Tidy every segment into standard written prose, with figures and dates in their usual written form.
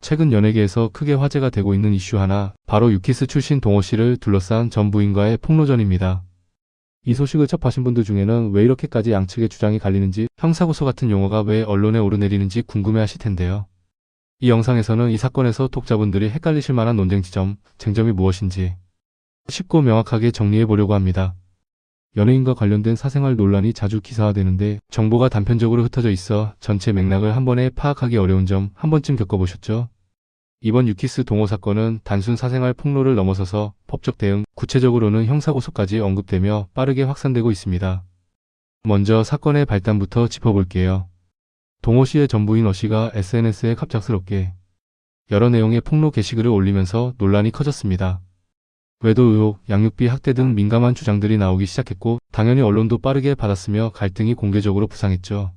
최근 연예계에서 크게 화제가 되고 있는 이슈 하나, 바로 유키스 출신 동호 씨를 둘러싼 전 부인과의 폭로전입니다. 이 소식을 접하신 분들 중에는 왜 이렇게까지 양측의 주장이 갈리는지, 형사고소 같은 용어가 왜 언론에 오르내리는지 궁금해하실 텐데요. 이 영상에서는 이 사건에서 독자분들이 헷갈리실 만한 논쟁 지점, 쟁점이 무엇인지 쉽고 명확하게 정리해 보려고 합니다. 연예인과 관련된 사생활 논란이 자주 기사화되는데 정보가 단편적으로 흩어져 있어 전체 맥락을 한 번에 파악하기 어려운 점 한 번쯤 겪어보셨죠? 이번 유키스 동호 사건은 단순 사생활 폭로를 넘어서서 법적 대응, 구체적으로는 형사고소까지 언급되며 빠르게 확산되고 있습니다. 먼저 사건의 발단부터 짚어볼게요. 동호 씨의 전부인 어 씨가 SNS에 갑작스럽게 여러 내용의 폭로 게시글을 올리면서 논란이 커졌습니다. 외도 의혹, 양육비 학대 등 민감한 주장들이 나오기 시작했고 당연히 언론도 빠르게 받았으며 갈등이 공개적으로 부상했죠.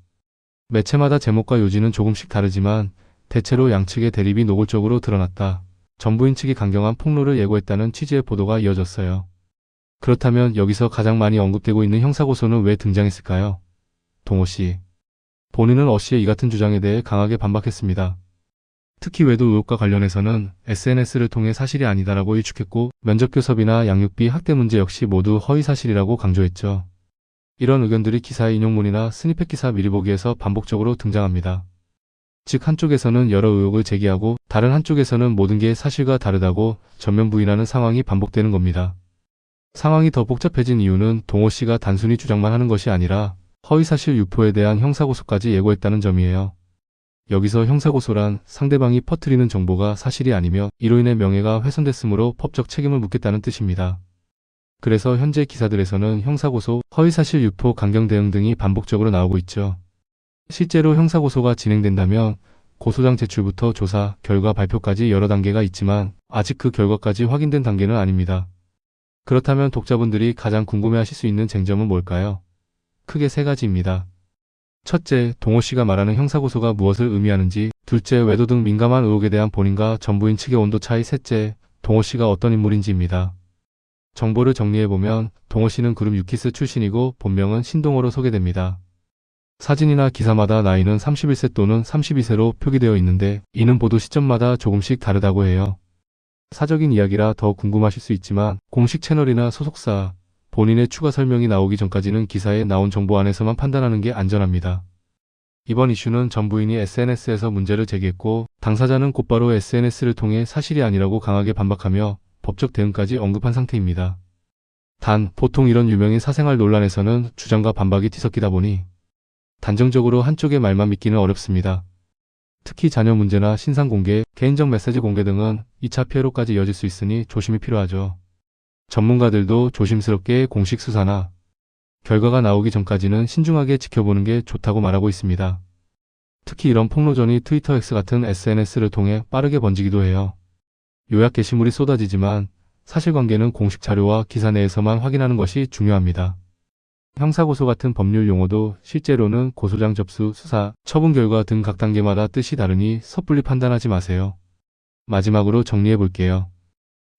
매체마다 제목과 요지는 조금씩 다르지만 대체로 양측의 대립이 노골적으로 드러났다. 전부인 측이 강경한 폭로를 예고했다는 취지의 보도가 이어졌어요. 그렇다면 여기서 가장 많이 언급되고 있는 형사고소는 왜 등장했을까요? 동호 씨. 본인은 어 씨의 이 같은 주장에 대해 강하게 반박했습니다. 특히 외도 의혹과 관련해서는 SNS를 통해 사실이 아니다라고 일축했고 면접교섭이나 양육비 학대 문제 역시 모두 허위사실이라고 강조했죠. 이런 의견들이 기사의 인용문이나 스니펫 기사 미리 보기에서 반복적으로 등장합니다. 즉 한쪽에서는 여러 의혹을 제기하고 다른 한쪽에서는 모든 게 사실과 다르다고 전면 부인하는 상황이 반복되는 겁니다. 상황이 더 복잡해진 이유는 동호 씨가 단순히 주장만 하는 것이 아니라 허위사실 유포에 대한 형사고소까지 예고했다는 점이에요. 여기서 형사고소란 상대방이 퍼뜨리는 정보가 사실이 아니며 이로 인해 명예가 훼손됐으므로 법적 책임을 묻겠다는 뜻입니다. 그래서 현재 기사들에서는 형사고소, 허위사실 유포, 강경 대응 등이 반복적으로 나오고 있죠. 실제로 형사고소가 진행된다면 고소장 제출부터 조사, 결과 발표까지 여러 단계가 있지만 아직 그 결과까지 확인된 단계는 아닙니다. 그렇다면 독자분들이 가장 궁금해하실 수 있는 쟁점은 뭘까요? 크게 세 가지입니다. 첫째, 동호 씨가 말하는 형사고소가 무엇을 의미하는지, 둘째, 외도 등 민감한 의혹에 대한 본인과 전부인 측의 온도 차이, 셋째, 동호 씨가 어떤 인물인지입니다. 정보를 정리해보면 동호 씨는 그룹 유키스 출신이고 본명은 신동호로 소개됩니다. 사진이나 기사마다 나이는 31세 또는 32세로 표기되어 있는데 이는 보도 시점마다 조금씩 다르다고 해요. 사적인 이야기라 더 궁금하실 수 있지만 공식 채널이나 소속사, 본인의 추가 설명이 나오기 전까지는 기사에 나온 정보 안에서만 판단하는 게 안전합니다. 이번 이슈는 전 부인이 SNS에서 문제를 제기했고 당사자는 곧바로 SNS를 통해 사실이 아니라고 강하게 반박하며 법적 대응까지 언급한 상태입니다. 단, 보통 이런 유명인 사생활 논란에서는 주장과 반박이 뒤섞이다 보니 단정적으로 한쪽의 말만 믿기는 어렵습니다. 특히 자녀 문제나 신상 공개, 개인적 메시지 공개 등은 2차 피해로까지 이어질 수 있으니 조심이 필요하죠. 전문가들도 조심스럽게 공식 수사나 결과가 나오기 전까지는 신중하게 지켜보는 게 좋다고 말하고 있습니다. 특히 이런 폭로전이 트위터 X 같은 SNS를 통해 빠르게 번지기도 해요. 요약 게시물이 쏟아지지만 사실관계는 공식 자료와 기사 내에서만 확인하는 것이 중요합니다. 형사고소 같은 법률 용어도 실제로는 고소장 접수, 수사, 처분 결과 등 각 단계마다 뜻이 다르니 섣불리 판단하지 마세요. 마지막으로 정리해볼게요.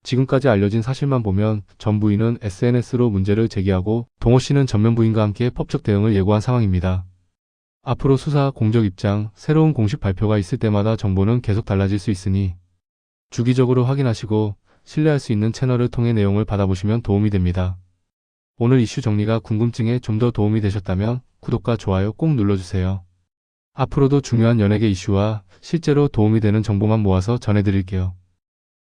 지금까지 알려진 사실만 보면 전 부인은 SNS로 문제를 제기하고 동호 씨는 전면 부인과 함께 법적 대응을 예고한 상황입니다. 앞으로 수사, 공적 입장, 새로운 공식 발표가 있을 때마다 정보는 계속 달라질 수 있으니 주기적으로 확인하시고 신뢰할 수 있는 채널을 통해 내용을 받아보시면 도움이 됩니다. 오늘 이슈 정리가 궁금증에 좀 더 도움이 되셨다면 구독과 좋아요 꼭 눌러주세요. 앞으로도 중요한 연예계 이슈와 실제로 도움이 되는 정보만 모아서 전해드릴게요.